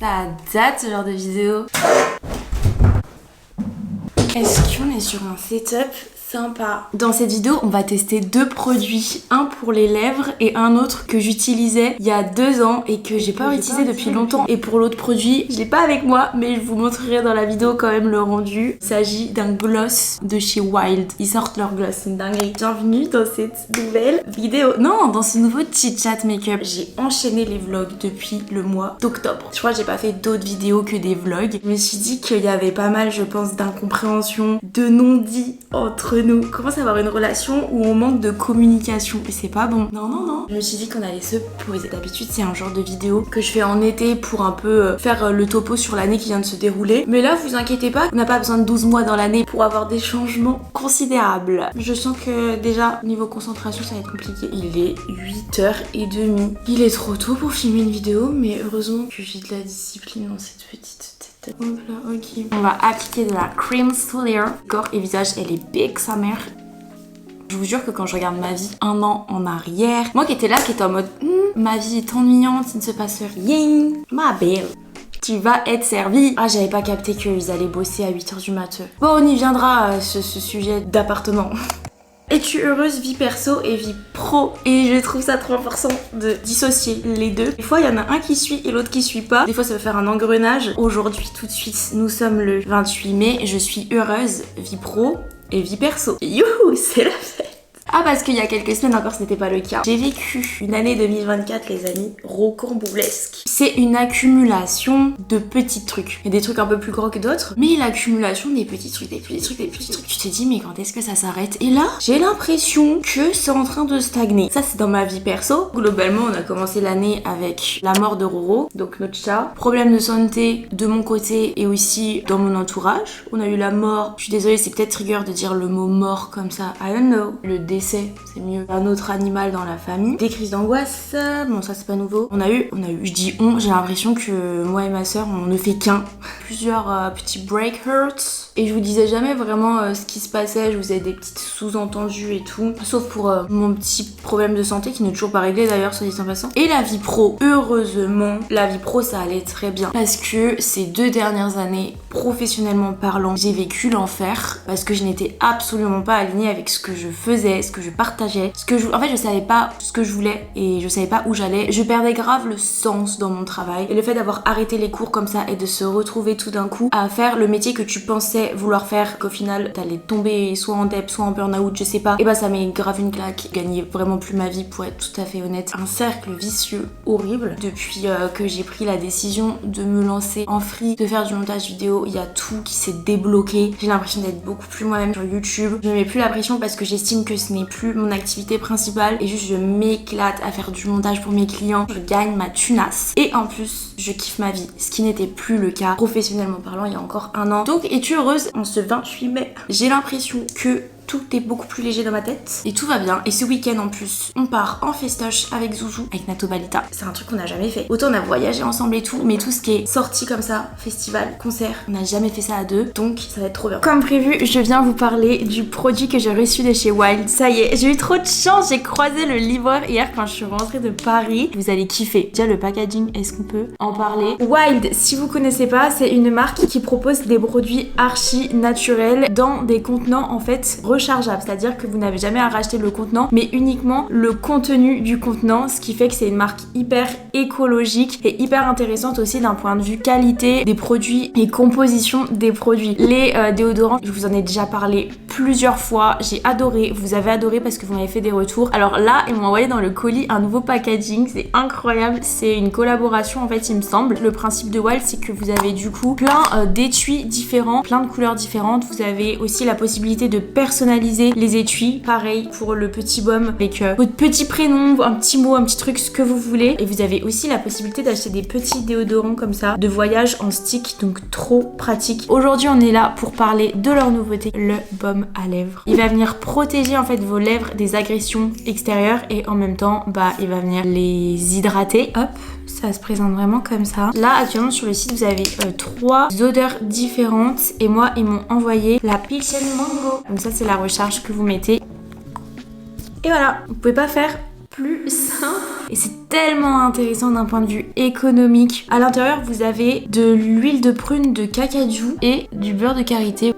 Ça date ce genre de vidéo. Est-ce qu'on est sur un setup sympa? Dans cette vidéo, on va tester deux produits. Un pour les lèvres et un autre que j'utilisais il y a 2 ans et que j'ai pas utilisé depuis longtemps. Et pour l'autre produit, je l'ai pas avec moi, mais je vous montrerai dans la vidéo quand même le rendu. Il s'agit d'un gloss de chez Wild. Ils sortent leur gloss, c'est une dinguerie. Bienvenue dans cette nouvelle vidéo. Non, dans ce nouveau chit chat make-up. J'ai enchaîné les vlogs depuis le mois d'octobre. Je crois que j'ai pas fait d'autres vidéos que des vlogs. Je me suis dit qu'il y avait pas mal, je pense, d'incompréhension, de non-dits entre nous. On commence à avoir une relation où on manque de communication et c'est pas bon. Non. Je me suis dit qu'on allait se poser. D'habitude, c'est un genre de vidéo que je fais en été pour un peu faire le topo sur l'année qui vient de se dérouler. Mais là, vous inquiétez pas, on n'a pas besoin de 12 mois dans l'année pour avoir des changements considérables. Je sens que déjà, niveau concentration, ça va être compliqué. Il est 8h30. Il est trop tôt pour filmer une vidéo, mais heureusement que j'ai de la discipline dans cette petite tête. Hop là, ok. On va appliquer de la cream soulier. Corps et visage, elle est big sa mère. Je vous jure que quand je regarde ma vie 1 an en arrière, moi qui étais là, qui était en mode ma vie est ennuyante, il ne se passe rien, ma belle, tu vas être servie. Ah, j'avais pas capté qu'ils allaient bosser à 8h du matin. Bon, on y viendra, ce sujet d'appartement. Es-tu heureuse vie perso et vie pro? Et je trouve ça trop important de dissocier les deux. Des fois, il y en a un qui suit et l'autre qui suit pas. Des fois, ça va faire un engrenage. Aujourd'hui, tout de suite, nous sommes le 28 mai. Je suis heureuse vie pro et vie perso. Youhou, c'est la fête! Ah, parce qu'il y a quelques semaines encore ce n'était pas le cas. J'ai vécu une année 2024, les amis, rocambolesque. C'est une accumulation de petits trucs. Il y a des trucs un peu plus gros que d'autres, mais l'accumulation des petits trucs. Tu te dis, mais quand est-ce que ça s'arrête? Et là, j'ai l'impression que c'est en train de stagner. Ça, c'est dans ma vie perso. Globalement, on a commencé l'année avec la mort de Roro, donc notre chat. Problème de santé de mon côté et aussi dans mon entourage. On a eu la mort. Je suis désolée, c'est peut-être trigger de dire le mot mort comme ça. I don't know. Le décès, c'est mieux. Un autre animal dans la famille. Des crises d'angoisse, bon ça c'est pas nouveau. On a eu, je dis on, j'ai l'impression que moi et ma soeur on ne fait qu'un. Plusieurs petits break hurts. Et je vous disais jamais vraiment ce qui se passait, je vous ai des petites sous-entendus et tout. Sauf pour mon petit problème de santé qui n'est toujours pas réglé d'ailleurs, soit dit en passant. Et la vie pro, heureusement, la vie pro ça allait très bien. Parce que ces 2 dernières années, professionnellement parlant, j'ai vécu l'enfer. Parce que je n'étais absolument pas alignée avec ce que je faisais, ce que je partageais, en fait je savais pas ce que je voulais et je savais pas où j'allais. Je perdais grave le sens dans mon travail. Et le fait d'avoir arrêté les cours comme ça et de se retrouver tout d'un coup à faire le métier que tu pensais vouloir faire, qu'au final t'allais tomber soit en dep, soit en burn-out, je sais pas, et bah ça m'est grave une claque. Je gagnais vraiment plus ma vie pour être tout à fait honnête. Un cercle vicieux horrible. Depuis que j'ai pris la décision de me lancer en free, de faire du montage vidéo, il y a tout qui s'est débloqué. J'ai l'impression d'être beaucoup plus moi-même sur YouTube. Je mets plus la pression parce que j'estime que ce n'est plus mon activité principale et juste je m'éclate à faire du montage pour mes clients. Je gagne ma tunasse et en plus je kiffe ma vie, ce qui n'était plus le cas professionnellement parlant il y a encore 1 an. Donc es-tu heureuse en ce 28 mai? J'ai l'impression que tout est beaucoup plus léger dans ma tête et tout va bien. Et ce week-end en plus, on part en festoche avec Zouzou, avec Nato Balita. C'est un truc qu'on n'a jamais fait. Autant on a voyagé ensemble et tout, mais tout ce qui est sorti comme ça, festival, concert, on n'a jamais fait ça à 2, donc ça va être trop bien. Comme prévu, je viens vous parler du produit que j'ai reçu de chez Wild. Ça y est, j'ai eu trop de chance, j'ai croisé le livreur hier quand je suis rentrée de Paris. Vous allez kiffer. Déjà le packaging, est-ce qu'on peut en parler? Wild, si vous connaissez pas, c'est une marque qui propose des produits archi naturels dans des contenants en fait rechargeable, c'est-à-dire que vous n'avez jamais à racheter le contenant mais uniquement le contenu du contenant, ce qui fait que c'est une marque hyper écologique et hyper intéressante aussi d'un point de vue qualité des produits et composition des produits. Les déodorants, je vous en ai déjà parlé plusieurs fois, j'ai adoré, vous avez adoré parce que vous m'avez fait des retours. Alors là, ils m'ont envoyé dans le colis un nouveau packaging, c'est incroyable, c'est une collaboration en fait il me semble. Le principe de Wild c'est que vous avez du coup plein d'étuis différents, plein de couleurs différentes, vous avez aussi la possibilité de personnaliser les étuis, pareil pour le petit baume avec votre petit prénom, un petit mot, un petit truc, ce que vous voulez. Et vous avez aussi la possibilité d'acheter des petits déodorants comme ça, de voyage en stick, donc trop pratique. Aujourd'hui on est là pour parler de leur nouveauté, le baume à lèvres. Il va venir protéger en fait vos lèvres des agressions extérieures et en même temps il va venir les hydrater. Hop, ça se présente vraiment comme ça. Là actuellement sur le site vous avez 3 odeurs différentes et moi ils m'ont envoyé la Peach and Mango. Donc ça c'est la recharge que vous mettez. Et voilà, vous pouvez pas faire plus simple. Et c'est tellement intéressant d'un point de vue économique. À l'intérieur, vous avez de l'huile de prune de cacajou et du beurre de karité.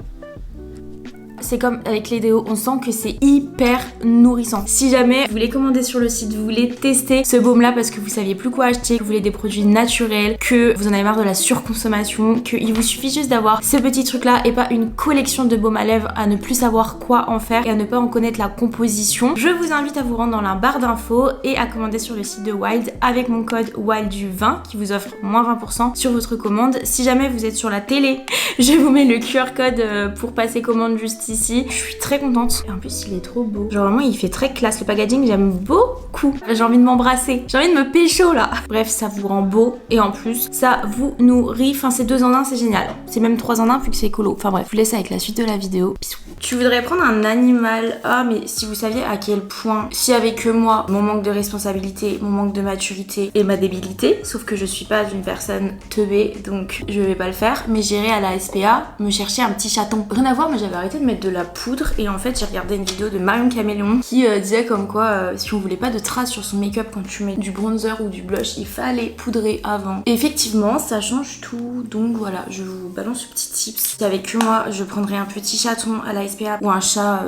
C'est comme avec les déos, on sent que c'est hyper nourrissant. Si jamais vous voulez commander sur le site, vous voulez tester ce baume là parce que vous saviez plus quoi acheter, que vous voulez des produits naturels, que vous en avez marre de la surconsommation, qu'il vous suffit juste d'avoir ce petit truc là et pas une collection de baumes à lèvres à ne plus savoir quoi en faire et à ne pas en connaître la composition, je vous invite à vous rendre dans la barre d'infos et à commander sur le site de Wild avec mon code WILDDU20 qui vous offre moins 20% sur votre commande. Si jamais vous êtes sur la télé, je vous mets le QR code pour passer commande juste ici. Je suis très contente. Et en plus, il est trop beau. Genre vraiment, il fait très classe. Le packaging, j'aime beaucoup. J'ai envie de m'embrasser. J'ai envie de me pécho là. Bref, ça vous rend beau. Et en plus, ça vous nourrit. Enfin, c'est 2 en 1, c'est génial. C'est même 3 en 1 vu que c'est écolo. Enfin bref, je vous laisse avec la suite de la vidéo. Bisous. Tu voudrais prendre un animal. Ah, mais si vous saviez à quel point, si avec moi, mon manque de responsabilité, mon manque de maturité et ma débilité, sauf que je suis pas une personne teubée, donc je vais pas le faire, mais j'irai à la SPA me chercher un petit chaton. Rien à voir, mais j'avais arrêté de mettre de la poudre et en fait j'ai regardé une vidéo de Marion Caméléon qui disait comme quoi si on voulait pas de traces sur son make-up quand tu mets du bronzer ou du blush, il fallait poudrer avant. Et effectivement, ça change tout. Donc voilà, je vous balance ce petit tips. Si avec moi, je prendrais un petit chaton à la SPA ou un chat,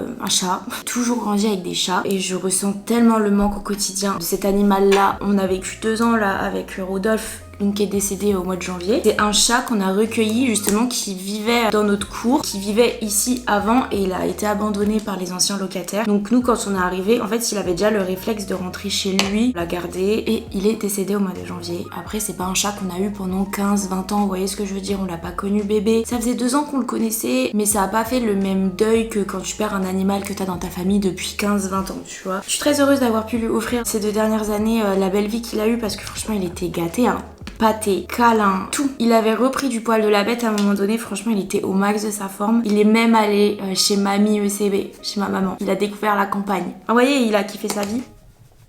toujours grandi avec des chats et je ressens tellement le manque au quotidien de cet animal là. On a vécu 2 ans là avec Rodolphe, donc qui est décédé au mois de janvier. C'est un chat qu'on a recueilli justement qui vivait dans notre cour, qui vivait ici avant et il a été abandonné par les anciens locataires. Donc nous quand on est arrivé, en fait il avait déjà le réflexe de rentrer chez lui, on l'a gardé et il est décédé au mois de janvier. Après c'est pas un chat qu'on a eu pendant 15-20 ans, vous voyez ce que je veux dire, on l'a pas connu bébé. Ça faisait 2 ans qu'on le connaissait mais ça a pas fait le même deuil que quand tu perds un animal que t'as dans ta famille depuis 15-20 ans, tu vois. Je suis très heureuse d'avoir pu lui offrir ces 2 dernières années la belle vie qu'il a eue parce que franchement il était gâté hein. Pâté, câlin, tout. Il avait repris du poil de la bête à un moment donné, franchement il était au max de sa forme. Il est même allé chez mamie ECB, chez ma maman. Il a découvert la campagne. Vous voyez, il a kiffé sa vie.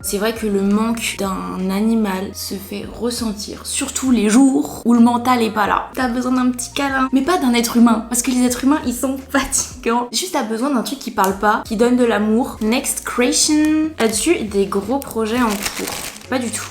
C'est vrai que le manque d'un animal se fait ressentir, surtout les jours où le mental est pas là. T'as besoin d'un petit câlin, mais pas d'un être humain, parce que les êtres humains ils sont fatigants. Juste t'as besoin d'un truc qui parle pas, qui donne de l'amour. Next creation. As-tu des gros projets en cours? Pas du tout.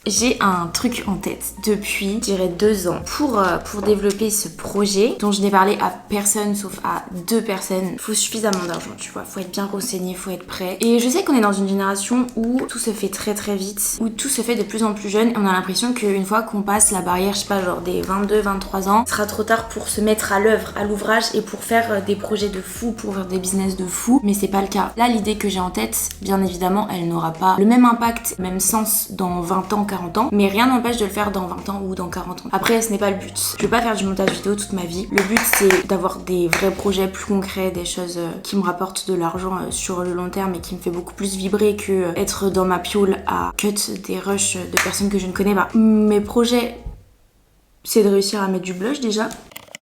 J'ai un truc en tête depuis, je dirais 2 ans pour développer ce projet dont je n'ai parlé à personne sauf à 2 personnes. Il faut suffisamment d'argent, tu vois, faut être bien renseigné, faut être prêt. Et je sais qu'on est dans une génération où tout se fait très très vite, où tout se fait de plus en plus jeune et on a l'impression qu'une fois qu'on passe la barrière, je sais pas, genre des 22-23 ans, ce sera trop tard pour se mettre à l'œuvre, à l'ouvrage et pour faire des projets de fou, pour faire des business de fou, mais c'est pas le cas. Là, l'idée que j'ai en tête, bien évidemment, elle n'aura pas le même impact, le même sens dans 20 ans, 40 ans, mais rien n'empêche de le faire dans 20 ans ou dans 40 ans. Après, ce n'est pas le but. Je vais pas faire du montage vidéo toute ma vie. Le but, c'est d'avoir des vrais projets plus concrets, des choses qui me rapportent de l'argent sur le long terme et qui me fait beaucoup plus vibrer que être dans ma piole à cut des rushs de personnes que je ne connais pas. Mes projets, c'est de réussir à mettre du blush déjà.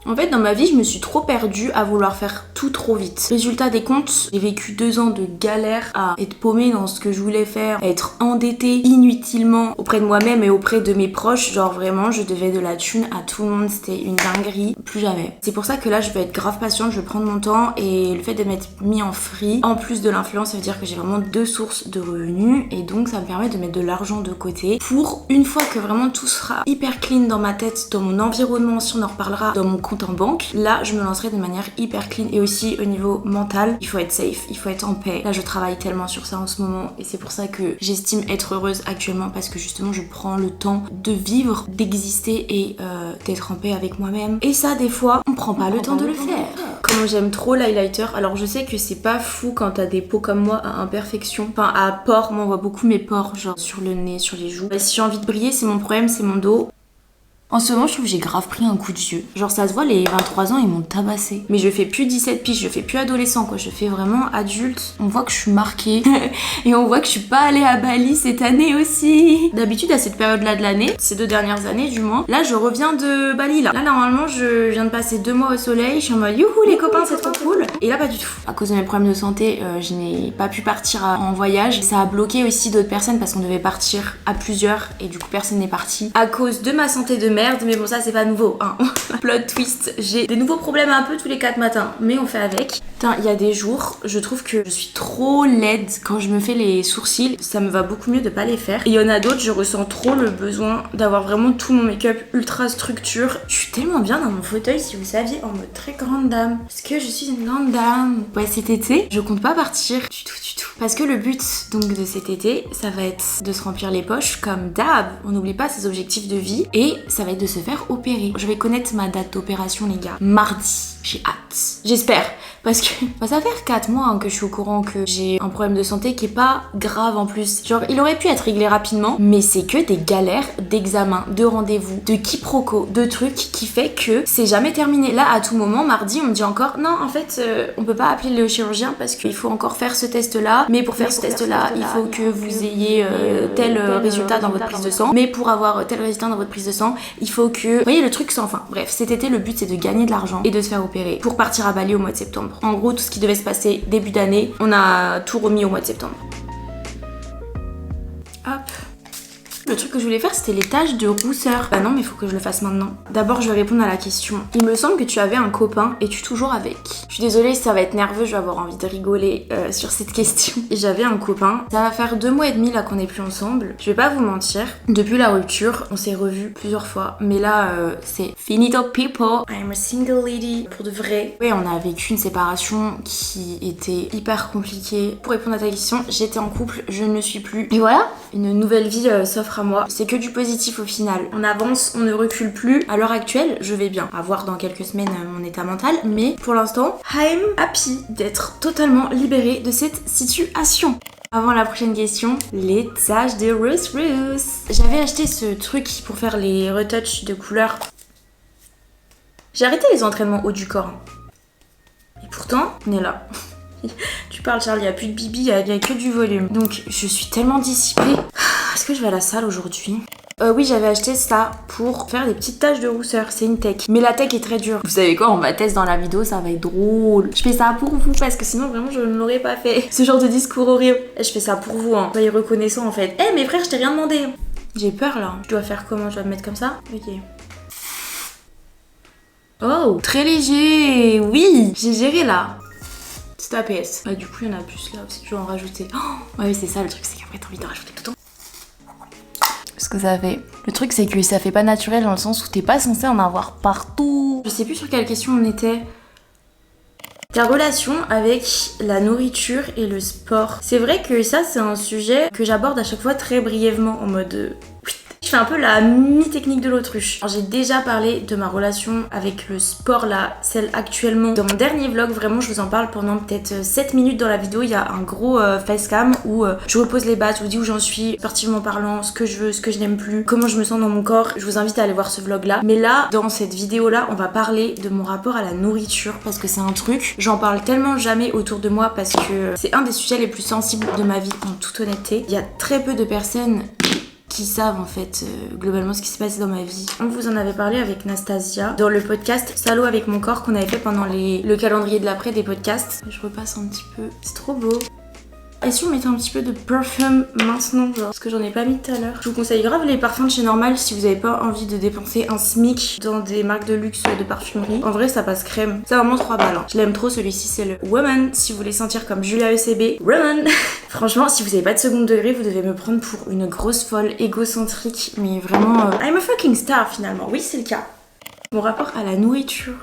En fait, dans ma vie, je me suis trop perdue à vouloir faire tout trop vite. Résultat des comptes, j'ai vécu 2 ans de galère à être paumée dans ce que je voulais faire, à être endettée inutilement auprès de moi-même et auprès de mes proches. Genre vraiment, je devais de la thune à tout le monde, c'était une dinguerie. Plus jamais. C'est pour ça que là, je vais être grave patiente, je vais prendre mon temps et le fait de m'être mis en free, en plus de l'influence, ça veut dire que j'ai vraiment 2 sources de revenus et donc ça me permet de mettre de l'argent de côté pour une fois que vraiment tout sera hyper clean dans ma tête, dans mon environnement, si on en reparlera, dans mon compte en banque, là je me lancerai de manière hyper clean et aussi au niveau mental, il faut être safe, il faut être en paix. Là je travaille tellement sur ça en ce moment et c'est pour ça que j'estime être heureuse actuellement parce que justement je prends le temps de vivre, d'exister et d'être en paix avec moi-même. Et ça des fois on prend pas le temps de le faire. Comment j'aime trop l'highlighter. Alors je sais que c'est pas fou quand t'as des peaux comme moi à imperfection, enfin à pores, moi on voit beaucoup mes pores genre sur le nez, sur les joues. Et si j'ai envie de briller c'est mon problème, c'est mon dos. En ce moment, je trouve que j'ai grave pris un coup de vieux. Genre, ça se voit, les 23 ans, ils m'ont tabassé. Mais je fais plus 17 piges, je fais plus adolescent, quoi. Je fais vraiment adulte. On voit que je suis marquée. Et on voit que je suis pas allée à Bali cette année aussi. D'habitude, à cette période-là de l'année, ces 2 dernières années du moins, là, je reviens de Bali, là. Là, normalement, je viens de passer 2 mois au soleil. Je suis en mode, youhou, les copains, c'est trop cool. Et là pas du tout. À cause de mes problèmes de santé, je n'ai pas pu partir en voyage. Ça a bloqué aussi d'autres personnes parce qu'on devait partir à plusieurs et du coup personne n'est parti à cause de ma santé de merde. Mais bon, ça c'est pas nouveau hein. Plot twist, j'ai des nouveaux problèmes un peu tous les 4 matins, mais on fait avec. Putain, il y a des jours, je trouve que je suis trop laide quand je me fais les sourcils. Ça me va beaucoup mieux de pas les faire. Et il y en a d'autres, je ressens trop le besoin d'avoir vraiment tout mon make-up ultra structure. Je suis tellement bien dans mon fauteuil, si vous saviez, en mode très grande dame. Parce que je suis une grande dame. Ouais, cet été, je compte pas partir du tout. Parce que le but donc de cet été, ça va être de se remplir les poches comme d'hab. On n'oublie pas ses objectifs de vie et ça va être de se faire opérer. Je vais connaître ma date d'opération les gars. Mardi. J'ai hâte. J'espère. Parce que ça fait 4 mois hein, que je suis au courant que j'ai un problème de santé qui est pas grave en plus. Genre, il aurait pu être réglé rapidement, mais c'est que des galères d'examen, de rendez-vous, de quiproquos, de trucs qui fait que c'est jamais terminé. Là, à tout moment, mardi, on me dit encore non, en fait, on peut pas appeler le chirurgien parce qu'il faut encore faire ce test-là. Mais pour faire ce test-là, il faut que vous ayez tel résultat dans votre prise de sang. Mais pour avoir tel résultat dans votre prise de sang, il faut que... Vous voyez, le truc sans fin. Bref, cet été, le but, c'est de gagner de l'argent et de se faire opérer pour partir à Bali au mois de septembre. En gros, tout ce qui devait se passer début d'année, on a tout remis au mois de septembre. Hop. Le truc que je voulais faire, c'était les taches de rousseur. Bah non, mais il faut que je le fasse maintenant. D'abord, je vais répondre à la question. Il me semble que tu avais un copain et tu es toujours avec. Je suis désolée si ça va être nerveux, je vais avoir envie de rigoler sur cette question. J'avais un copain. Ça va faire 2 mois et demi là qu'on est plus ensemble. Je vais pas vous mentir. Depuis la rupture, on s'est revus plusieurs fois. Mais là, c'est finito people. I'm a single lady. Pour de vrai. Oui, on a vécu une séparation qui était hyper compliquée. Pour répondre à ta question, j'étais en couple, je ne le suis plus. Et voilà, une nouvelle vie s'offre à moi. C'est que du positif au final. On avance, on ne recule plus. À l'heure actuelle, je vais bien. À voir dans quelques semaines mon état mental. Mais pour l'instant, I'm happy d'être totalement libérée de cette situation. Avant la prochaine question, les taches de Rousse Rousse. J'avais acheté ce truc pour faire les retouches de couleurs. J'ai arrêté les entraînements haut du corps. Et pourtant, on est là. Tu parles Charlie, il n'y a plus de bibi, il n'y a que du volume. Donc je suis tellement dissipée. Est-ce que je vais à la salle aujourd'hui ? Oui, j'avais acheté ça pour faire des petites taches de rousseur. C'est une tech. Mais la tech est très dure. Vous savez quoi, on va tester dans la vidéo, ça va être drôle. Je fais ça pour vous parce que sinon vraiment je ne l'aurais pas fait. Ce genre de discours horrible. Je fais ça pour vous, hein. Soyez reconnaissants en fait. Eh mes frères, je t'ai rien demandé. J'ai peur là. Je dois faire comment ? Je dois me mettre comme ça ? Ok. Oh, très léger. Oui, j'ai géré là. C'est APS. Ah, du coup, il y en a plus là aussi. Je vais en rajouter. Oh, ouais, c'est ça le truc, c'est qu'après t'as envie de rajouter tout le temps. Ce que ça fait. Le truc, c'est que ça fait pas naturel dans le sens où t'es pas censé en avoir partout. Je sais plus sur quelle question on était. Ta relation avec la nourriture et le sport. C'est vrai que ça, c'est un sujet que j'aborde à chaque fois très brièvement en mode... Je fais un peu la mi-technique de l'autruche. Alors, j'ai déjà parlé de ma relation avec le sport là, celle actuellement. Dans mon dernier vlog, vraiment, je vous en parle pendant peut-être 7 minutes dans la vidéo. Il y a un gros facecam où je repose les bases, je vous dis où j'en suis, sportivement parlant, ce que je veux, ce que je n'aime plus, comment je me sens dans mon corps. Je vous invite à aller voir ce vlog là. Mais là, dans cette vidéo là, on va parler de mon rapport à la nourriture parce que c'est un truc, j'en parle tellement jamais autour de moi parce que c'est un des sujets les plus sensibles de ma vie en toute honnêteté. Il y a très peu de personnes qui savent en fait globalement ce qui s'est passé dans ma vie. On vous en avait parlé avec Nastasia dans le podcast Salaud avec mon corps qu'on avait fait pendant le calendrier de l'après des podcasts. Je repasse un petit peu, c'est trop beau. Et si on mettait un petit peu de parfum maintenant, genre, parce que j'en ai pas mis tout à l'heure. Je vous conseille grave les parfums de chez Normal si vous avez pas envie de dépenser un SMIC dans des marques de luxe de parfumerie. En vrai, ça passe crème. C'est vraiment 3 balles. Hein. Je l'aime trop, celui-ci, c'est le Woman. Si vous voulez sentir comme Julia ECB, Woman. Franchement, si vous avez pas de second degré, vous devez me prendre pour une grosse folle égocentrique. Mais vraiment, I'm a fucking star finalement. Oui, c'est le cas. Mon rapport à la nourriture.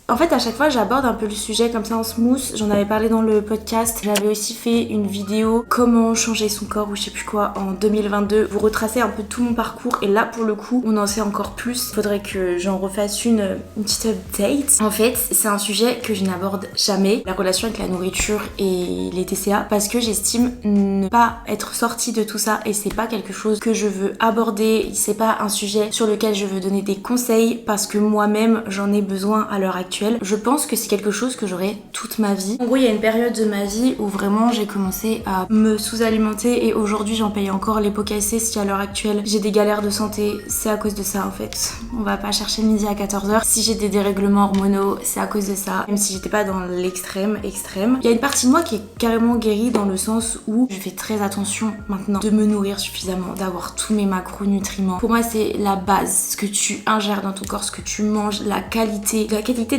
En fait, à chaque fois, j'aborde un peu le sujet comme ça en smooth. J'en avais parlé dans le podcast. J'avais aussi fait une vidéo comment changer son corps ou je sais plus quoi en 2022. Vous retracez un peu tout mon parcours et là, pour le coup, on en sait encore plus. Il faudrait que j'en refasse une petite update. En fait, c'est un sujet que je n'aborde jamais, la relation avec la nourriture et les TCA, parce que j'estime ne pas être sortie de tout ça et c'est pas quelque chose que je veux aborder. C'est pas un sujet sur lequel je veux donner des conseils parce que moi-même, j'en ai besoin à l'heure actuelle. actuelle, je pense que c'est quelque chose que j'aurai toute ma vie. En gros, il y a une période de ma vie où vraiment j'ai commencé à me sous-alimenter et aujourd'hui j'en paye encore les pots cassés si à l'heure actuelle j'ai des galères de santé, c'est à cause de ça en fait. On va pas chercher midi à 14h. Si j'ai des dérèglements hormonaux, c'est à cause de ça. Même si j'étais pas dans l'extrême. Il y a une partie de moi qui est carrément guérie dans le sens où je fais très attention maintenant de me nourrir suffisamment, d'avoir tous mes macronutriments. Pour moi, c'est la base. Ce que tu ingères dans ton corps, ce que tu manges, la qualité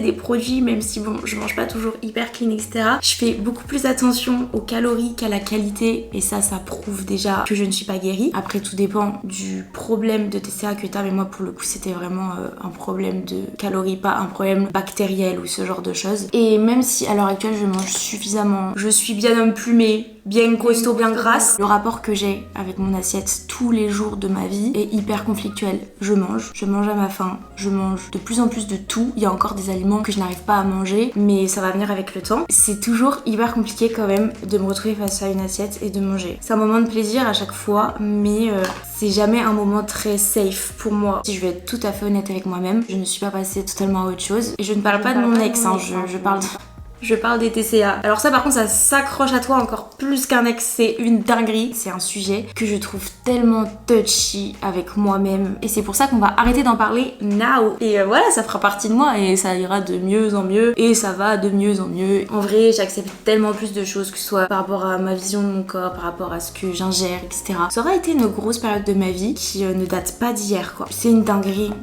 des produits, même si bon, je mange pas toujours hyper clean, etc. Je fais beaucoup plus attention aux calories qu'à la qualité et ça prouve déjà que je ne suis pas guérie. Après, tout dépend du problème de TCA que t'as, mais moi pour le coup, c'était vraiment un problème de calories, pas un problème bactériel ou ce genre de choses. Et même si à l'heure actuelle, je mange suffisamment, je suis bien emplumée, bien costaud, bien grasse, le rapport que j'ai avec mon assiette tous les jours de ma vie est hyper conflictuel. Je mange à ma faim, je mange de plus en plus de tout. Il y a encore des aliments que je n'arrive pas à manger, mais ça va venir avec le temps. C'est toujours hyper compliqué quand même de me retrouver face à une assiette et de manger. C'est un moment de plaisir à chaque fois, mais c'est jamais un moment très safe pour moi. Si je vais être tout à fait honnête avec moi-même, je ne suis pas passée totalement à autre chose. Et je ne parle pas de mon ex, hein, je parle des TCA. Alors ça par contre ça s'accroche à toi encore plus qu'un ex, c'est une dinguerie. C'est un sujet que je trouve tellement touchy avec moi-même et c'est pour ça qu'on va arrêter d'en parler now. Et voilà, ça fera partie de moi et ça ira de mieux en mieux et ça va de mieux en mieux. En vrai, j'accepte tellement plus de choses, que ce soit par rapport à ma vision de mon corps, par rapport à ce que j'ingère, etc. Ça aura été une grosse période de ma vie qui ne date pas d'hier quoi. C'est une dinguerie.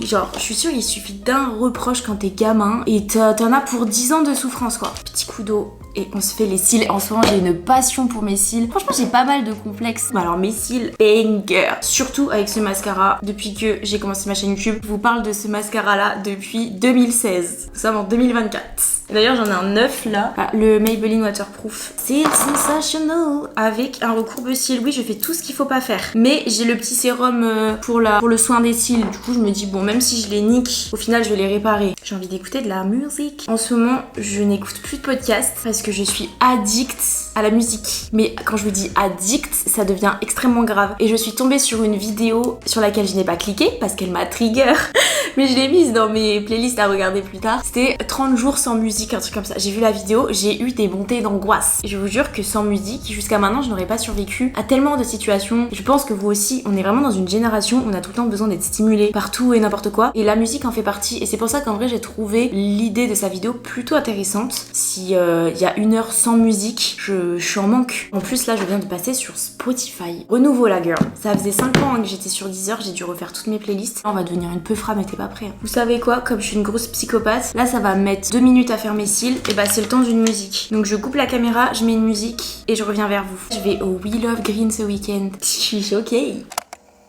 Genre, je suis sûre il suffit d'un reproche quand t'es gamin et t'en as pour 10 ans de souffrance quoi. Petit coup d'eau et on se fait les cils. En ce moment j'ai une passion pour mes cils. Franchement j'ai pas mal de complexes. Alors mes cils, banger. Surtout avec ce mascara. Depuis que j'ai commencé ma chaîne YouTube, je vous parle de ce mascara là depuis 2016. Nous sommes en 2024. D'ailleurs j'en ai un neuf là, le Maybelline Waterproof. C'est sensational avec un recourbe-cils. Oui, je fais tout ce qu'il faut pas faire. Mais j'ai le petit sérum pour le soin des cils. Du coup je me dis bon, même si je les nique, au final je vais les réparer. J'ai envie d'écouter de la musique. En ce moment je n'écoute plus de podcast parce que je suis addict à la musique. Mais quand je vous dis addict, ça devient extrêmement grave. Et je suis tombée sur une vidéo sur laquelle je n'ai pas cliqué parce qu'elle m'a trigger. Mais je l'ai mise dans mes playlists à regarder plus tard. C'était 30 jours sans musique, un truc comme ça. J'ai vu la vidéo, j'ai eu des montées d'angoisse. Je vous jure que sans musique, jusqu'à maintenant, je n'aurais pas survécu à tellement de situations. Je pense que vous aussi, on est vraiment dans une génération où on a tout le temps besoin d'être stimulé partout et n'importe quoi. Et la musique en fait partie. Et c'est pour ça qu'en vrai, j'ai trouvé l'idée de sa vidéo plutôt intéressante. Si y a 1 heure sans musique, je suis en manque. En plus, là, je viens de passer sur Spotify. Renouveau la girl. Ça faisait 5 ans que j'étais sur Deezer, j'ai dû refaire toutes mes playlists. On va devenir une peu femme, mais t'es pas prêt. Vous savez quoi, comme je suis une grosse psychopathe, là ça va mettre 2 minutes à faire mes cils, et bah c'est le temps d'une musique. Donc je coupe la caméra, je mets une musique et je reviens vers vous. Je vais au We Love Green ce week-end. Je suis choquée.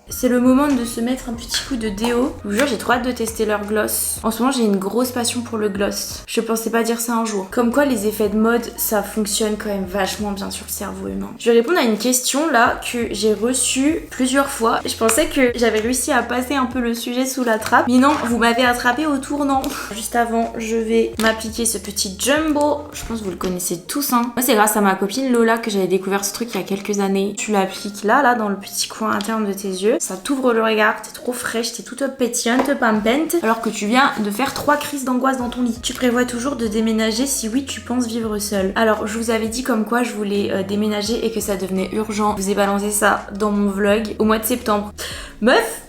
C'est le moment de se mettre un petit coup de déo. Je vous jure, j'ai trop hâte de tester leur gloss. En ce moment, j'ai une grosse passion pour le gloss. Je pensais pas dire ça un jour. Comme quoi, les effets de mode, ça fonctionne quand même vachement bien sur le cerveau humain. Je vais répondre à une question là que j'ai reçue plusieurs fois. Je pensais que j'avais réussi à passer un peu le sujet sous la trappe. Mais non, vous m'avez attrapé au tournant. Juste avant, je vais m'appliquer ce petit jumbo. Je pense que vous le connaissez tous, hein. Moi, c'est grâce à ma copine Lola que j'avais découvert ce truc il y a quelques années. Tu l'appliques là, dans le petit coin interne de tes yeux. Ça t'ouvre le regard, t'es trop fraîche, t'es toute pétillante, pampente, alors que tu viens de faire 3 crises d'angoisse dans ton lit. Tu prévois toujours de déménager si oui, tu penses vivre seule. Alors, je vous avais dit comme quoi je voulais déménager et que ça devenait urgent. Je vous ai balancé ça dans mon vlog au mois de septembre. Meuf,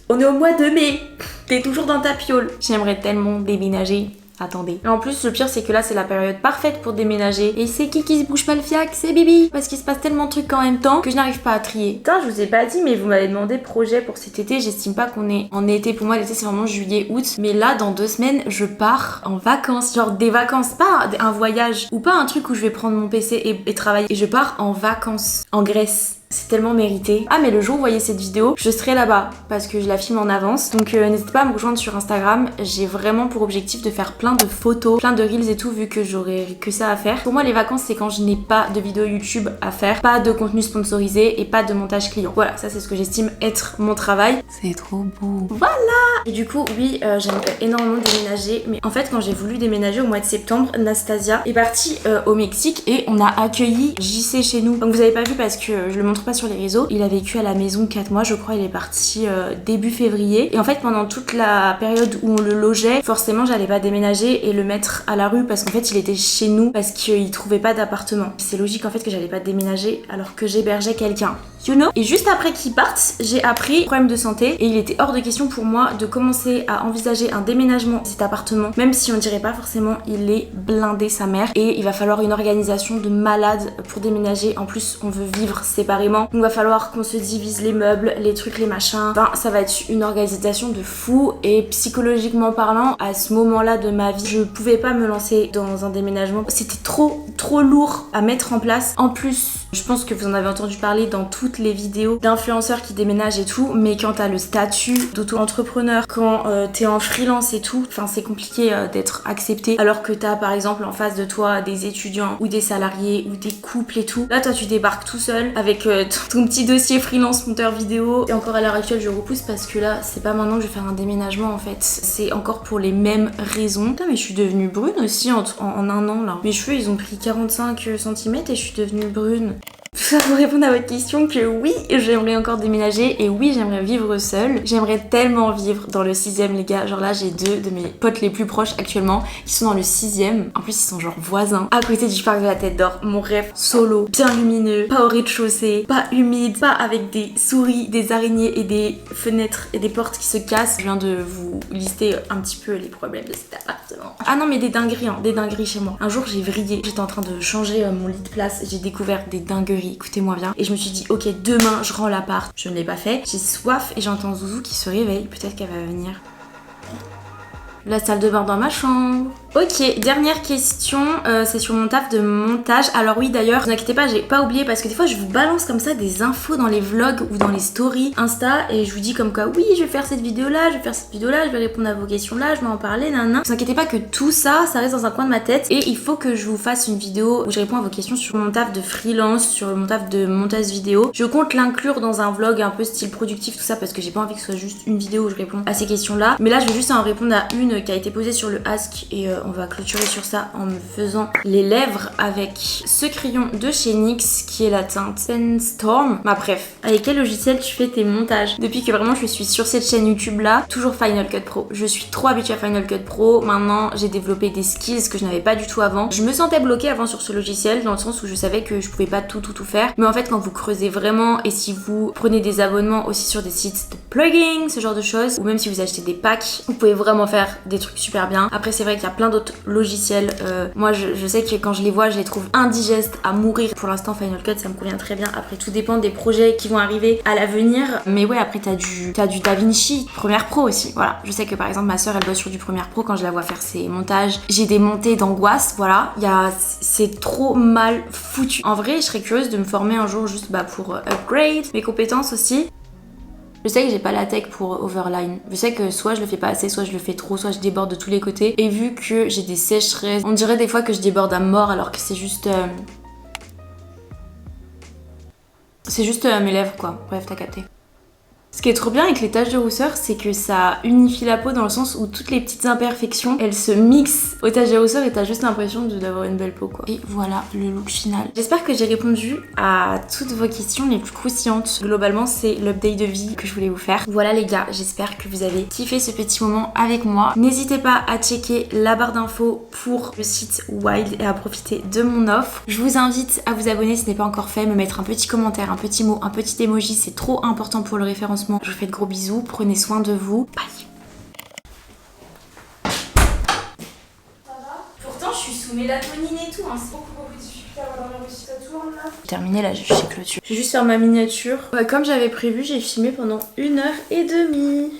on est au mois de mai. T'es toujours dans ta piole. J'aimerais tellement déménager. Attendez. Et en plus, le pire, c'est que là, c'est la période parfaite pour déménager. Et c'est qui se bouge pas le fiac? C'est Bibi. Parce qu'il se passe tellement de trucs en même temps que je n'arrive pas à trier. Putain, je vous ai pas dit, mais vous m'avez demandé projet pour cet été. J'estime pas qu'on est en été. Pour moi, l'été, c'est vraiment juillet, août. Mais là, dans 2 semaines, je pars en vacances. Genre des vacances, pas un voyage. Ou pas un truc où je vais prendre mon PC et travailler. Et je pars en vacances. En Grèce. C'est tellement mérité. Ah mais le jour où vous voyez cette vidéo, je serai là-bas parce que je la filme en avance. Donc n'hésitez pas à me rejoindre sur Instagram. J'ai vraiment pour objectif de faire plein de photos, plein de reels et tout vu que j'aurai que ça à faire. Pour moi les vacances c'est quand je n'ai pas de vidéo YouTube à faire, pas de contenu sponsorisé et pas de montage client. Voilà, ça c'est ce que j'estime être mon travail. C'est trop beau. Voilà. Et du coup oui, j'aimerais énormément déménager. Mais en fait quand j'ai voulu déménager au mois de septembre, Nastasia est partie au Mexique et on a accueilli JC chez nous. Donc vous avez pas vu parce que je le montre pas sur les réseaux. Il a vécu à la maison 4 mois, je crois. Il est parti début février. Et en fait, pendant toute la période où on le logeait, forcément, j'allais pas déménager et le mettre à la rue parce qu'en fait, il était chez nous parce qu'il trouvait pas d'appartement. C'est logique en fait que j'allais pas déménager alors que j'hébergeais quelqu'un. You know? Et juste après qu'il parte, j'ai appris problème de santé et il était hors de question pour moi de commencer à envisager un déménagement de cet appartement, même si on dirait pas forcément, il est blindé sa mère et il va falloir une organisation de malade pour déménager. En plus, on veut vivre séparément, donc il va falloir qu'on se divise les meubles, les trucs, les machins. Enfin, ça va être une organisation de fou et psychologiquement parlant, à ce moment-là de ma vie, je pouvais pas me lancer dans un déménagement. C'était trop lourd à mettre en place. En plus, je pense que vous en avez entendu parler dans toutes les vidéos d'influenceurs qui déménagent et tout, mais quand t'as le statut d'auto-entrepreneur, quand t'es en freelance et tout, enfin c'est compliqué d'être accepté, alors que t'as par exemple en face de toi des étudiants ou des salariés ou des couples et tout. Là toi tu débarques tout seul avec ton petit dossier freelance monteur vidéo, et encore à l'heure actuelle je repousse parce que là c'est pas maintenant que je vais faire un déménagement en fait, c'est encore pour les mêmes raisons. Putain mais je suis devenue brune aussi en un an là. Mes cheveux ils ont pris 45 cm et je suis devenue brune. Tout ça pour répondre à votre question que oui, j'aimerais encore déménager et oui, j'aimerais vivre seule. J'aimerais tellement vivre dans le 6ème les gars. Genre là, j'ai 2 de mes potes les plus proches actuellement qui sont dans le 6ème. En plus, ils sont genre voisins. À côté du parc de la Tête d'Or. Mon rêve solo, bien lumineux, pas au rez-de-chaussée, pas humide, pas avec des souris, des araignées et des fenêtres et des portes qui se cassent. Je viens de vous lister un petit peu les problèmes de cet appartement. Ah non, mais des dingueries, hein, des dingueries chez moi. Un jour, j'ai vrillé. J'étais en train de changer mon lit de place. J'ai découvert des dingueries. Écoutez-moi bien. Et je me suis dit, ok, demain, je rends l'appart. Je ne l'ai pas fait. J'ai soif et j'entends Zouzou qui se réveille. Peut-être qu'elle va venir. La salle de bain dans ma chambre. Ok, dernière question, c'est sur mon taf de montage. Alors oui d'ailleurs, ne vous inquiétez pas, j'ai pas oublié parce que des fois je vous balance comme ça des infos dans les vlogs ou dans les stories Insta et je vous dis comme quoi oui je vais faire cette vidéo là, je vais faire cette vidéo là, je vais répondre à vos questions là, je vais en parler, nanana. Ne vous inquiétez pas que tout ça, ça reste dans un coin de ma tête et il faut que je vous fasse une vidéo où je réponds à vos questions sur mon taf de freelance, sur mon taf de monteuse vidéo. Je compte l'inclure dans un vlog un peu style productif tout ça parce que j'ai pas envie que ce soit juste une vidéo où je réponds à ces questions là. Mais là je vais juste en répondre à une qui a été posée sur le Ask et on va clôturer sur ça en me faisant les lèvres avec ce crayon de chez NYX qui est la teinte Sandstorm. Bah bref, avec quel logiciel tu fais tes montages? Depuis que vraiment je suis sur cette chaîne YouTube là, toujours Final Cut Pro. Je suis trop habituée à Final Cut Pro. Maintenant j'ai développé des skills que je n'avais pas du tout avant. Je me sentais bloquée avant sur ce logiciel dans le sens où je savais que je pouvais pas tout faire. Mais en fait quand vous creusez vraiment et si vous prenez des abonnements aussi sur des sites de plugins, ce genre de choses, ou même si vous achetez des packs, vous pouvez vraiment faire des trucs super bien. Après c'est vrai qu'il y a plein d'autres logiciels. Moi je sais que quand je les vois je les trouve indigestes à mourir. Pour l'instant Final Cut ça me convient très bien. Après tout dépend des projets qui vont arriver à l'avenir. Mais ouais après t'as du DaVinci Premiere Pro aussi. Voilà, je sais que par exemple ma soeur elle bosse sur du Premiere Pro. Quand je la vois faire ses montages j'ai des montées d'angoisse. Voilà, c'est trop mal foutu. En vrai je serais curieuse de me former un jour juste pour upgrade mes compétences aussi. Je sais que j'ai pas la tech pour overline. Je sais que soit je le fais pas assez, soit je le fais trop, soit je déborde de tous les côtés. Et vu que j'ai des sécheresses, on dirait des fois que je déborde à mort alors que c'est juste... C'est juste mes lèvres quoi. Bref, t'as capté. Ce qui est trop bien avec les taches de rousseur, c'est que ça unifie la peau dans le sens où toutes les petites imperfections, elles se mixent aux taches de rousseur et t'as juste l'impression d'avoir une belle peau quoi. Et voilà le look final. J'espère que j'ai répondu à toutes vos questions les plus croustillantes. Globalement, c'est l'update de vie que je voulais vous faire. Voilà les gars, j'espère que vous avez kiffé ce petit moment avec moi. N'hésitez pas à checker la barre d'infos pour le site Wild et à profiter de mon offre. Je vous invite à vous abonner si ce n'est pas encore fait, me mettre un petit commentaire, un petit mot, un petit emoji, c'est trop important pour le référencement. Je vous fais de gros bisous, prenez soin de vous. Bye. Ça va? Pourtant je suis sous mélatonine et tout, hein. C'est beaucoup de difficulté à avoir réussi. Ça tourne là. Terminé là, je suis clôture. Je vais juste faire ma miniature. Comme j'avais prévu, j'ai filmé pendant 1h30.